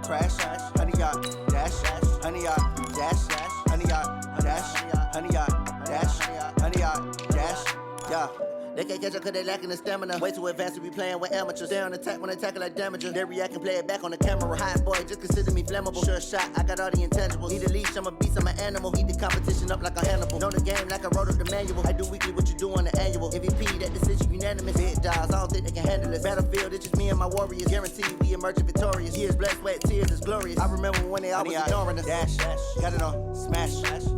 crash, 100 yard dash, 100 yard dash, 100 yard dash, 100 yard dash, 100 yard dash, yeah. They can't catch up cause they lacking the stamina. Way too advanced to be playing with amateurs. Stay on attack when they tackle like damager. They react and play it back on the camera. Hot boy, just consider me flammable. Sure shot, I got all the intangibles. Need a leash, I'm a beast, I'm an animal. Eat the competition up like a Hannibal. Know the game like I wrote up the manual. I do weekly what you do on the annual. MVP, that decision unanimous. Big dogs, I don't think they can handle it. Battlefield, it's just me and my warriors. Guaranteed we emerging victorious. Years, blood, sweat, tears, it's glorious. I remember when they always ignoring us. Dash, got it on, smash,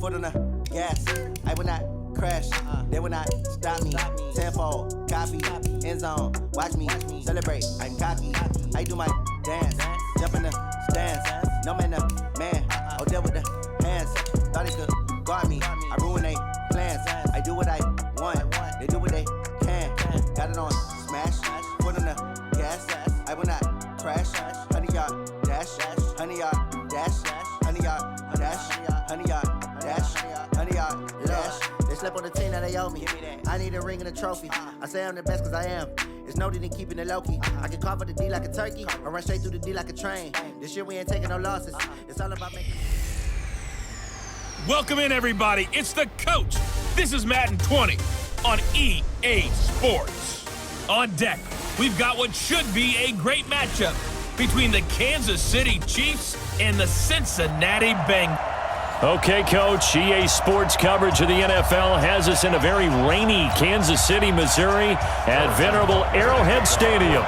foot on the gas. I will not crash, they will not stop me. Tenfold, copy, end zone, watch me celebrate. I'm cocky, I do my dance, jump in the stands. No man, the man, oh deal with the hands. Thought he could guard me, I ruin they plans. I do what I want, they do what they can. Got it on smash, foot on the gas. I will not crash, 100 yard dash, 100 yard dash, 100 yard dash, 100 yard dash, 100 yard dash. They slept on the team that they owe me. I need a ring and a trophy. I say I'm the best cause I am. It's no need in keeping it low-key. I can carve up the D like a turkey or run straight through the D like a train. This year we ain't taking no losses. It's all about making... Welcome in, everybody. It's the coach. This is Madden 20 on EA Sports. On deck, we've got what should be a great matchup between the Kansas City Chiefs and the Cincinnati Bengals. Okay, Coach, EA Sports coverage of the NFL has us in a very rainy Kansas City, Missouri at venerable Arrowhead Stadium.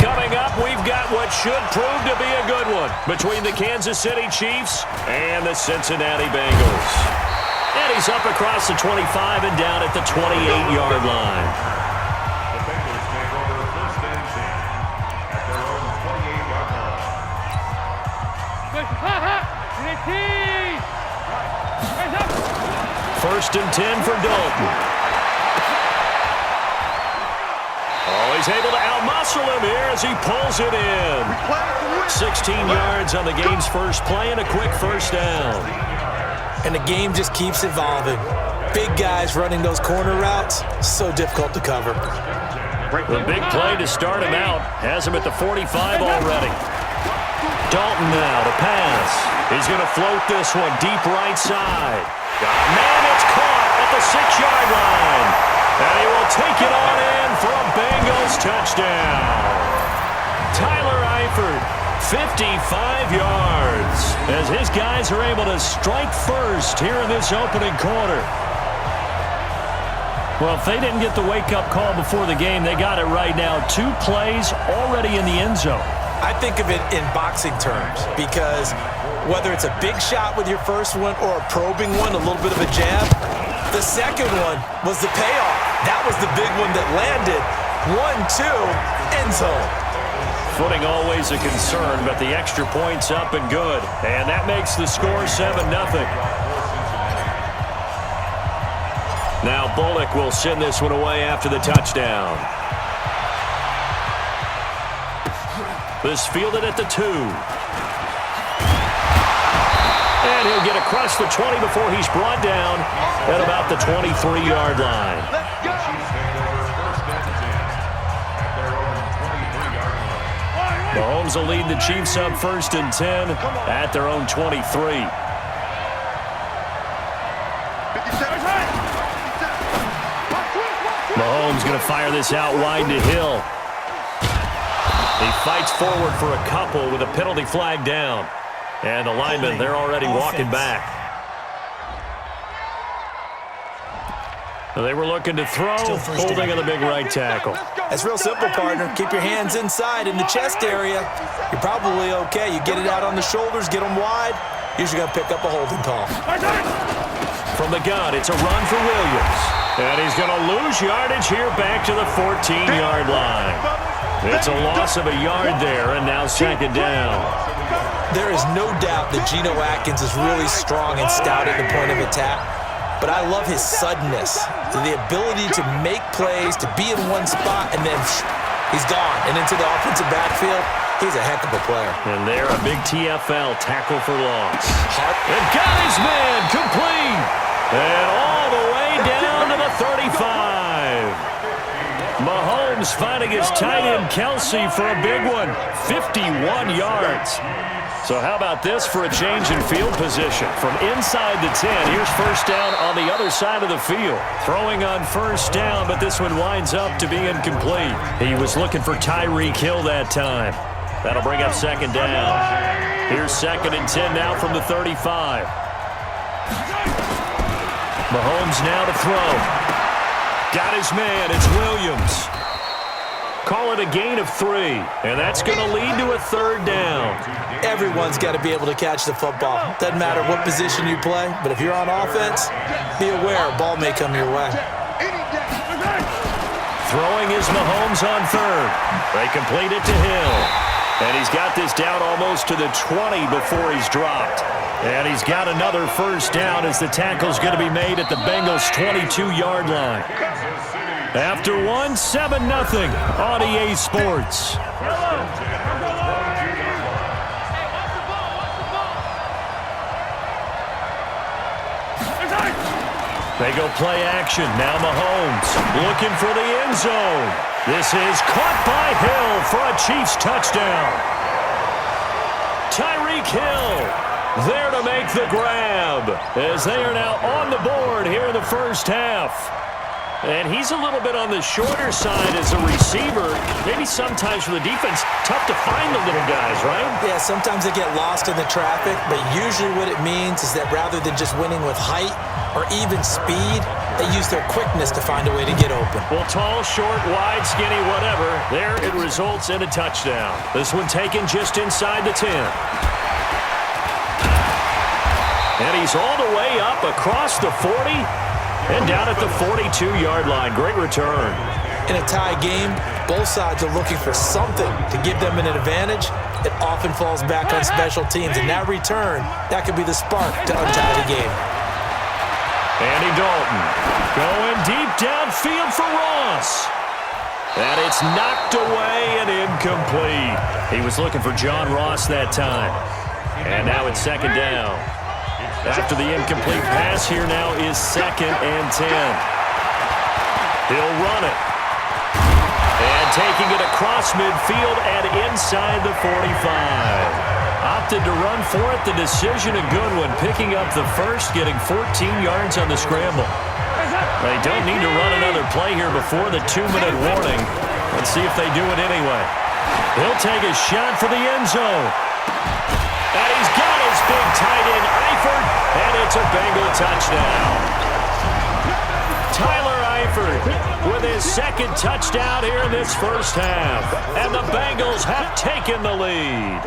Coming up, we've got what should prove to be a good one between the Kansas City Chiefs and the Cincinnati Bengals. And he's up across the 25 and down at the 28-yard line. The Bengals take over first and 10 at their own 28-yard line. First and 10 for Dalton. Oh, he's able to out-muscle him here as he pulls it in. 16 yards on the game's first play and a quick first down. And the game just keeps evolving. Big guys running those corner routes, so difficult to cover. The big play to start him out has him at the 45 already. Dalton now to pass. He's going to float this one deep right side. Man, it's caught at the 6-yard line. And he will take it on in for a Bengals touchdown. Tyler Eifert, 55 yards, as his guys are able to strike first here in this opening quarter. Well, if they didn't get the wake-up call before the game, they got it right now. 2 plays already in the end zone. I think of it in boxing terms because whether it's a big shot with your first one or a probing one, a little bit of a jab, the second one was the payoff. That was the big one that landed. 1-2, end zone. Footing always a concern, but the extra point's up and good. And that makes the score 7-0. Now Bullock will send this one away after the touchdown. This fielded at the 2. And he'll get across the 20 before he's brought down at about the 23-yard line. Mahomes will lead the Chiefs up first and 10 at their own 23. Mahomes going to fire this out wide to Hill. He fights forward for a couple with a penalty flag down. And the linemen, they're already walking back. They were looking to throw, holding on the big right tackle. That's real simple, partner. Keep your hands inside in the chest area. You're probably okay. You get it out on the shoulders, get them wide. Usually going to pick up a holding call. From the gun, it's a run for Williams. And he's going to lose yardage here back to the 14-yard line. It's a loss of a yard there, and now second down. There is no doubt that Geno Atkins is really strong and stout at the point of attack, but I love his suddenness, the ability to make plays, to be in one spot, and then he's gone. And into the offensive backfield, he's a heck of a player. And there, a big TFL tackle for loss. And got his man complete. And all the way down to the 35. Mahomes finding his tight end Kelsey for a big one. 51 yards. So how about this for a change in field position? From inside the 10, here's first down on the other side of the field. Throwing on first down, but this one winds up to be incomplete. He was looking for Tyreek Hill that time. That'll bring up second down. Here's 2nd and 10 now from the 35. Mahomes now to throw. Got his man. It's Williams. Call it a gain of 3, and that's going to lead to a 3rd down. Everyone's got to be able to catch the football. Doesn't matter what position you play, but if you're on offense, be aware a ball may come your way. Throwing is Mahomes on 3rd. They complete it to Hill. And he's got this down almost to the 20 before he's dropped. And he's got another first down as the tackle's going to be made at the Bengals' 22-yard line. After 1, 7-0 on EA Sports. They go play action. Now Mahomes looking for the end zone. This is caught by Hill for a Chiefs touchdown. Tyreek Hill there to make the grab as they are now on the board here in the first half. And he's a little bit on the shorter side as a receiver. Maybe sometimes for the defense, tough to find the little guys, right? Yeah, sometimes they get lost in the traffic, but usually what it means is that rather than just winning with height or even speed, they use their quickness to find a way to get open. Well, tall, short, wide, skinny, whatever, there it results in a touchdown. This one taken just inside the 10. And he's all the way up across the 40. And down at the 42-yard line. Great return. In a tie game, both sides are looking for something to give them an advantage. It often falls back on special teams. And that return, that could be the spark to untie the game. Andy Dalton going deep downfield for Ross. And it's knocked away and incomplete. He was looking for John Ross that time. And now it's 2nd down. After the incomplete pass, here now is 2nd and 10. He'll run it. And taking it across midfield and inside the 45. Opted to run for it. The decision a good one. Picking up the first, getting 14 yards on the scramble. They don't need to run another play here before the 2-minute warning. Let's see if they do it anyway. He'll take a shot for the end zone. And he's got his big tight end, Eifert, and it's a Bengal touchdown. Tyler Eifert with his 2nd touchdown here in this first half. And the Bengals have taken the lead.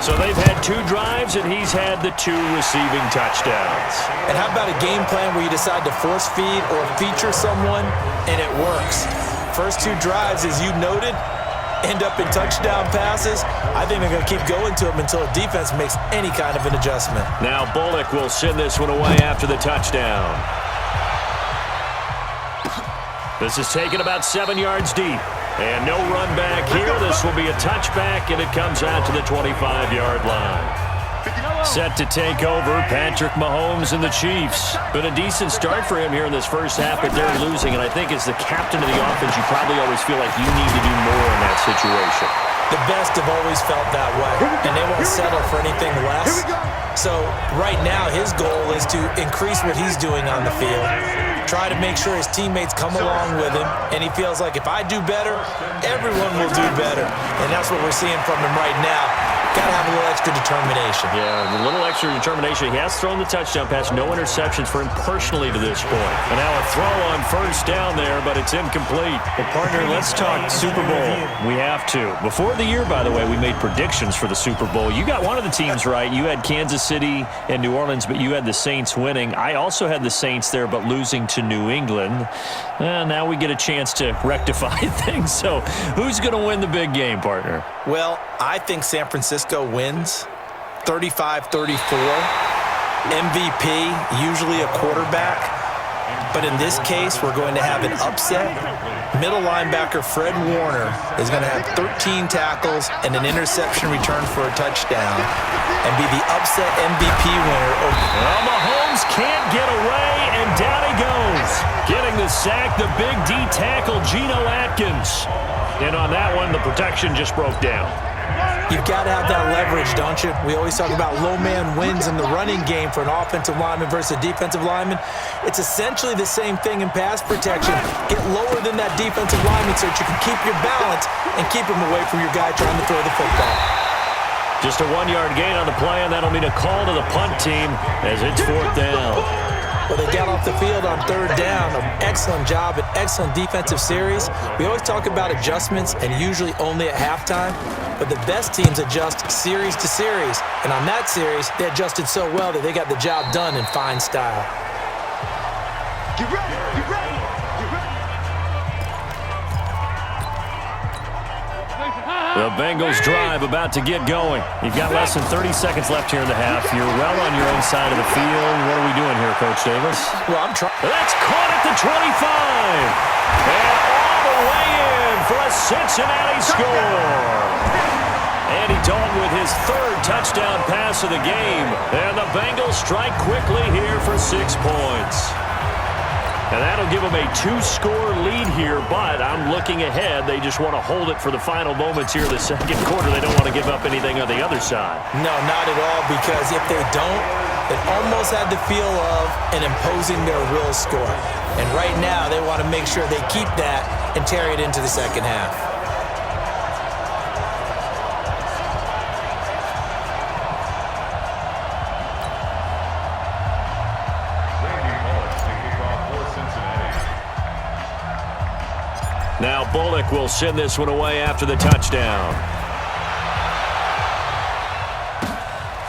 So they've had 2 drives, and he's had the 2 receiving touchdowns. And how about a game plan where you decide to force feed or feature someone, and it works? First 2 drives, as you noted, end up in touchdown passes. I think they're going to keep going to them until the defense makes any kind of an adjustment. Now Bullock will send this one away after the touchdown. This is taken about 7 yards deep. And no run back here. This will be a touchback, and it comes out to the 25-yard line. Set to take over, Patrick Mahomes and the Chiefs. Been a decent start for him here in this first half, but they're losing. And I think as the captain of the offense, you probably always feel like you need to do more in that situation. The best have always felt that way, and they won't settle for anything less. So right now, his goal is to increase what he's doing on the field, try to make sure his teammates come along with him, and he feels like if I do better, everyone will do better. And that's what we're seeing from him right now. Got to have a little extra determination. Yeah, a little extra determination. He has thrown the touchdown pass. No interceptions for him personally to this point. And now a throw on first down there, but it's incomplete. Well, partner, let's talk Super Bowl. We have to. Before the year, by the way, we made predictions for the Super Bowl. You got one of the teams right. You had Kansas City and New Orleans, but you had the Saints winning. I also had the Saints there, but losing to New England. Now we get a chance to rectify things. So who's going to win the big game, partner? Well, I think San Francisco wins 35-34. MVP, usually a quarterback. But in this case, we're going to have an upset. Middle linebacker Fred Warner is going to have 13 tackles and an interception return for a touchdown and be the upset MVP winner. Well, Mahomes can't get away, and down he goes. Getting the sack, the big D tackle, Geno Atkins. And on that one, the protection just broke down. You've got to have that leverage coverage, don't you? We always talk about low man wins in the running game for an offensive lineman versus a defensive lineman. It's essentially the same thing in pass protection. Get lower than that defensive lineman so that you can keep your balance and keep him away from your guy trying to throw the football. Just a 1-yard gain on the play, and that'll mean a call to the punt team as it's 4th down. Well, they got off the field on 3rd down. An excellent job, an excellent defensive series. We always talk about adjustments, and usually only at halftime. But the best teams adjust series to series. And on that series, they adjusted so well that they got the job done in fine style. Get ready, get ready, get ready. The Bengals drive about to get going. You've got less than 30 seconds left here in the half. You're well on your own side of the field. What are we doing here, Coach Davis? Well, I'm trying. That's caught at the 25. And all the way in for a Cincinnati score. Andy Dalton with his 3rd touchdown pass of the game. And the Bengals strike quickly here for 6 points. And that'll give them a 2-score lead here, but I'm looking ahead. They just want to hold it for the final moments here in the second quarter. They don't want to give up anything on the other side. No, not at all, because if they don't, it almost had the feel of an imposing their will score. And right now, they want to make sure they keep that and carry it into the second half. Now Bullock will send this one away after the touchdown.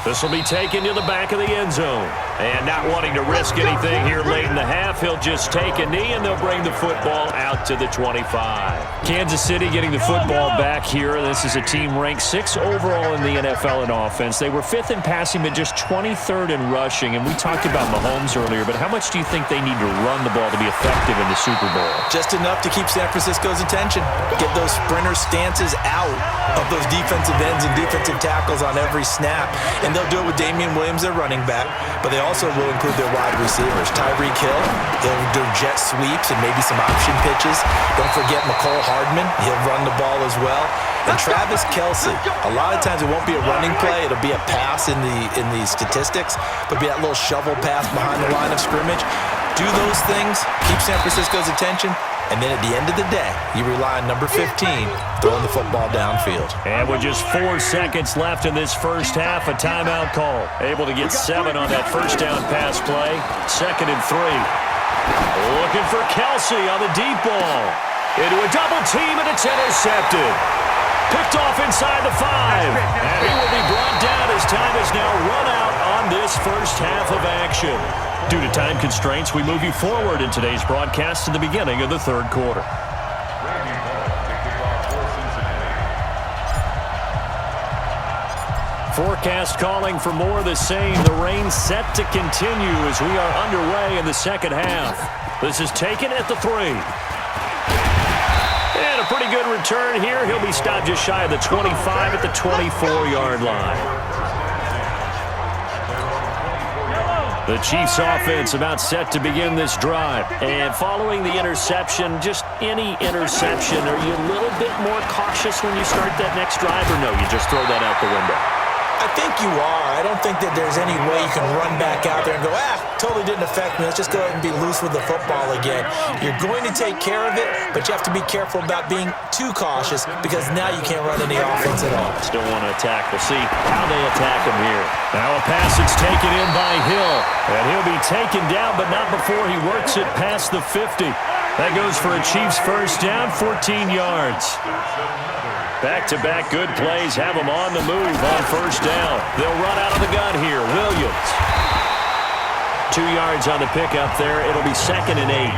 This will be taken to the back of the end zone. And not wanting to risk anything here late in the half, he'll just take a knee and they'll bring the football out to the 25. Kansas City getting the football back here. This is a team ranked 6th overall in the NFL in offense. They were 5th in passing, but just 23rd in rushing. And we talked about Mahomes earlier, but how much do you think they need to run the ball to be effective in the Super Bowl? Just enough to keep San Francisco's attention. Get those sprinter stances out of those defensive ends and defensive tackles on every snap. And they'll do it with Damian Williams, their running back, but they also will include their wide receivers. Tyreek Hill, he'll do jet sweeps and maybe some option pitches. Don't forget McCole Hardman, he'll run the ball as well. And Travis Kelce, a lot of times it won't be a running play, it'll be a pass in the statistics, but be that little shovel pass behind the line of scrimmage. Do those things, keep San Francisco's attention, and then at the end of the day, you rely on number 15 throwing the football downfield. And with just 4 seconds left in this first half, a timeout call. Able to get 7 on that first down pass play. 2nd and 3. Looking for Kelce on the deep ball. Into a double team, and it's intercepted. Picked off inside the 5. And he will be brought down as time is now run out on this first half of action. Due to time constraints, we move you forward in today's broadcast to the beginning of the 3rd quarter. Forecast calling for more of the same. The rain set to continue as we are underway in the second half. This is taken at the 3. And a pretty good return here. He'll be stopped just shy of the 25 at the 24-yard line. The Chiefs offense about set to begin this drive. And following the interception, just any interception, are you a little bit more cautious when you start that next drive, or no, you just throw that out the window? I think you are. I don't think that there's any way you can run back out there and go, totally didn't affect me. Let's just go ahead and be loose with the football again. You're going to take care of it, but you have to be careful about being too cautious because now you can't run any offense at all. Still want to attack. We'll see how they attack him here. Now a pass that's taken in by Hill. And he'll be taken down, but not before he works it past the 50. That goes for a Chiefs first down, 14 yards. Back-to-back good plays have them on the move on first down. They'll run out of the gun here. Williams. 2 yards on the pickup there. It'll be 2nd and 8.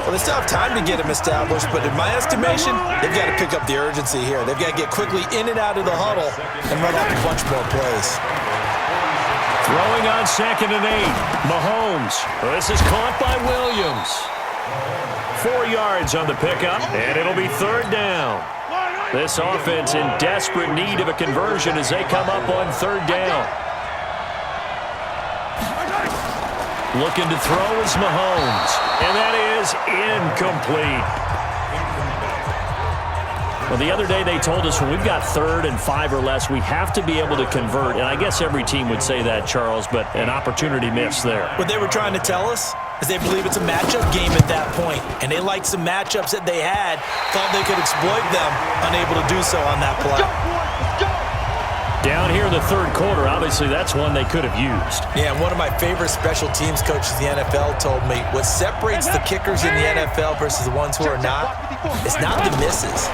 Well, they still have time to get him established, but in my estimation, they've got to pick up the urgency here. They've got to get quickly in and out of the huddle and run off a bunch more plays. Throwing on 2nd and 8. Mahomes. This is caught by Williams. 4 yards on the pickup, and it'll be 3rd down. This offense in desperate need of a conversion as they come up on 3rd down. Looking to throw is Mahomes, and that is incomplete. Well, the other day they told us when we've got 3rd and 5 or less, we have to be able to convert. And I guess every team would say that, Charles, but an opportunity missed there. What they were trying to tell us is they believe it's a matchup game at that point, and they liked some matchups that they had, thought they could exploit them, unable to do so on that play. Down here in the 3rd quarter, obviously that's one they could have used. Yeah, and one of my favorite special teams coaches in the NFL told me what separates the kickers in the NFL versus the ones who are not, it's not the misses.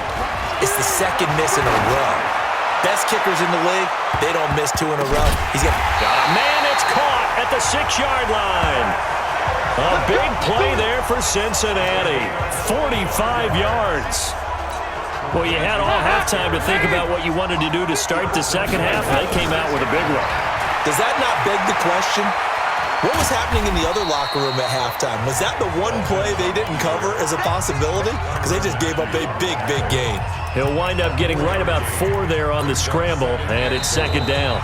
It's the second miss in a row. Best kickers in the league, they don't miss 2 in a row. Got a man, it's caught at the 6-yard line. A big play there for Cincinnati. 45 yards. Well, you had all halftime to think about what you wanted to do to start the second half, and they came out with a big one. Does that not beg the question? What was happening in the other locker room at halftime? Was that the one play they didn't cover as a possibility? Because they just gave up a big, big gain. He'll wind up getting right about 4 there on the scramble, and it's 2nd down.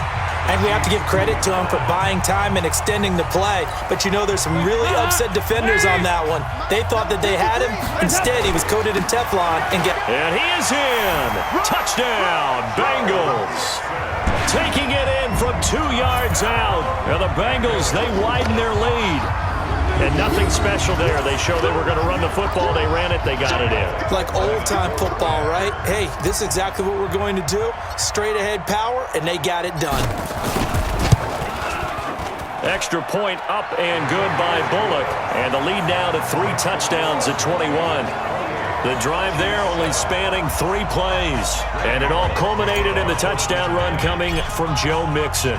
And we have to give credit to him for buying time and extending the play. But you know there's some really upset defenders on that one. They thought that they had him. Instead, he was coated in Teflon and And he is in! Touchdown, Bengals! Taking it in from 2 yards out. And the Bengals, they widen their lead. And nothing special there. They showed they were going to run the football. They ran it. They got it in. Like old-time football, right? Hey, this is exactly what we're going to do. Straight-ahead power, and they got it done. Extra point up and good by Bullock. And the lead now to 3 touchdowns at 21. The drive there only spanning 3 plays. And it all culminated in the touchdown run coming from Joe Mixon.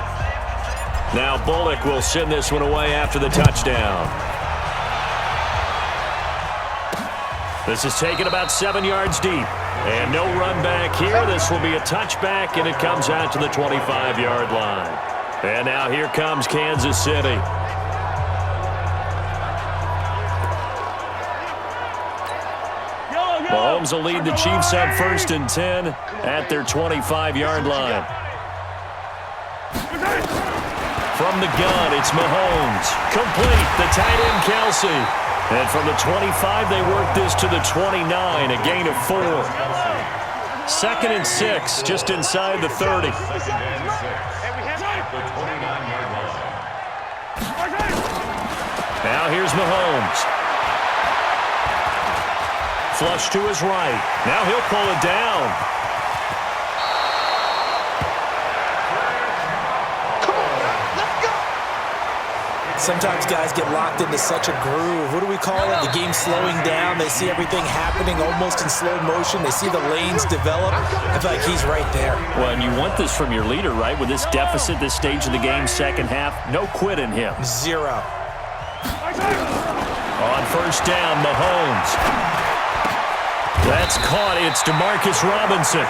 Now Bullock will send this one away after the touchdown. This is taken about 7 yards deep. And no run back here. This will be a touchback, and it comes out to the 25-yard line. And now here comes Kansas City. Mahomes will lead the Chiefs on 1st and 10 at their 25-yard line. From the gun, it's Mahomes. Complete, the tight end, Kelsey. And from the 25, they work this to the 29, a gain of 4. 2nd and 6, just inside the 30. Now here's Mahomes. Flush to his right. Now he'll pull it down. Sometimes guys get locked into such a groove. What do we call it? The game slowing down. They see everything happening almost in slow motion. They see the lanes develop. I feel like he's right there. Well, and you want this from your leader, right? With this deficit, this stage of the game, second half, no quit in him. 0. On 1st down, Mahomes. That's caught. It's Demarcus Robinson.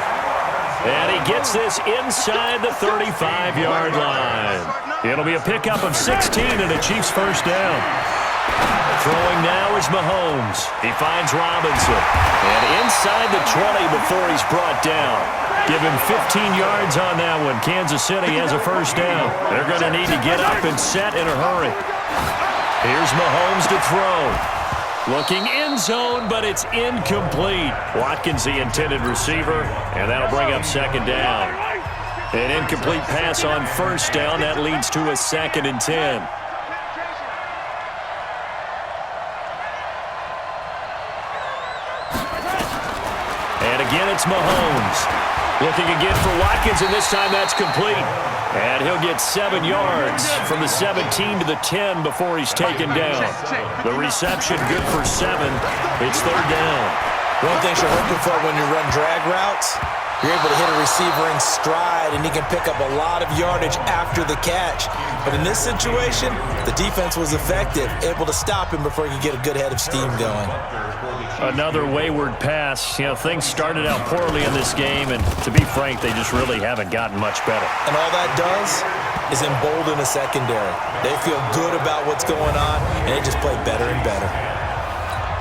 And he gets this inside the 35-yard line. It'll be a pickup of 16 and a Chiefs 1st down. Throwing now is Mahomes. He finds Robinson. And inside the 20 before he's brought down. Give him 15 yards on that one. Kansas City has a 1st down. They're going to need to get up and set in a hurry. Here's Mahomes to throw. Looking end zone, but it's incomplete. Watkins, the intended receiver, and that'll bring up 2nd down. An incomplete pass on 1st down. That leads to a 2nd and 10. And again, it's Mahomes. Looking again for Watkins, and this time that's complete. And he'll get 7 yards from the 17 to the 10 before he's taken down. The reception good for 7. It's 3rd down. One thing you're hoping for when you run drag routes, you're able to hit a receiver in stride, and he can pick up a lot of yardage after the catch. But in this situation, the defense was effective, able to stop him before he could get a good head of steam going. Another wayward pass. You know, things started out poorly in this game, and to be frank, they just really haven't gotten much better. And all that does is embolden a secondary. They feel good about what's going on, and they just play better and better.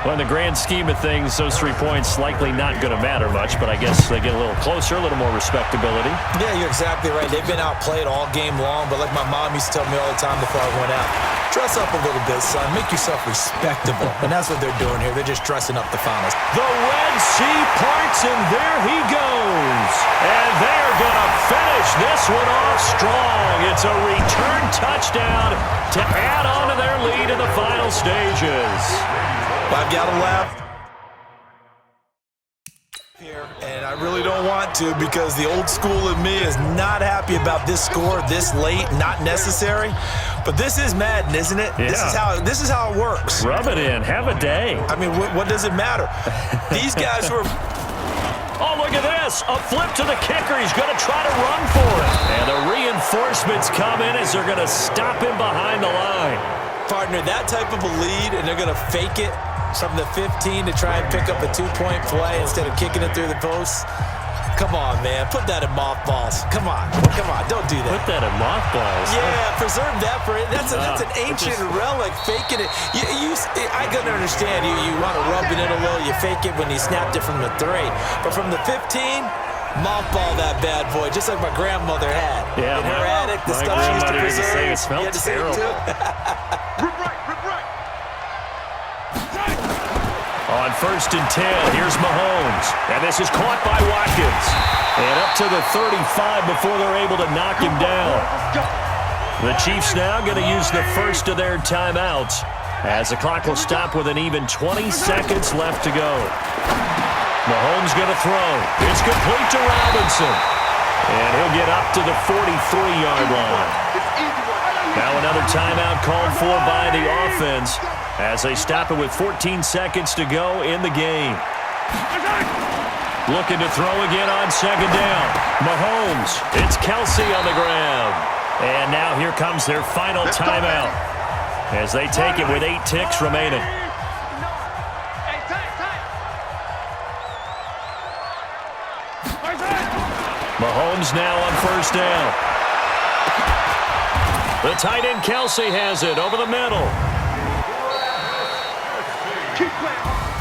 Well, in the grand scheme of things, those 3 points likely not going to matter much, but I guess they get a little closer, a little more respectability. Yeah, you're exactly right. They've been outplayed all game long, but like my mom used to tell me all the time before I went out, dress up a little bit, son. Make yourself respectable. And that's what they're doing here. They're just dressing up the finals. The Red Sea parts, and there he goes. And they're going to finish this one off strong. It's a return touchdown to add on to their lead in the final stages. I've got to laugh here, and I really don't want to because the old school in me is not happy about this score this late, not necessary. But this is Madden, isn't it? Yeah. This is how it works. Rub it in. Have a day. I mean, what does it matter? These guys were... Oh, look at this. A flip to the kicker. He's going to try to run for it. And the reinforcements come in as they're going to stop him behind the line. Partner, that type of a lead, and they're going to fake it from the 15 to try and pick up a 2-point play instead of kicking it through the posts. Come on, man. Put that in mothballs. Come on, don't do that. Put that in mothballs. Yeah, preserve that for it. That's an ancient relic. Faking it. I can understand you want to rub it in a little. You fake it when you snapped it from the 3. But from the 15, mothball that bad boy, just like my grandmother had. Yeah, in her attic, the my stuff she used to grandmother used to preserve. say it smelled You had to say it terrible. too? Rip right. On 1st and 10, here's Mahomes. And this is caught by Watkins. And up to the 35 before they're able to knock him down. The Chiefs now going to use the first of their timeouts as the clock will stop with an even 20 seconds left to go. Mahomes going to throw. It's complete to Robinson. And he'll get up to the 43-yard line. Now another timeout called for by the offense as they stop it with 14 seconds to go in the game. Looking to throw again on 2nd down. Mahomes. It's Kelsey on the ground. And now here comes their final timeout as they take it with 8 ticks remaining. Mahomes now on 1st down. The tight end Kelsey has it over the middle. Keep playing.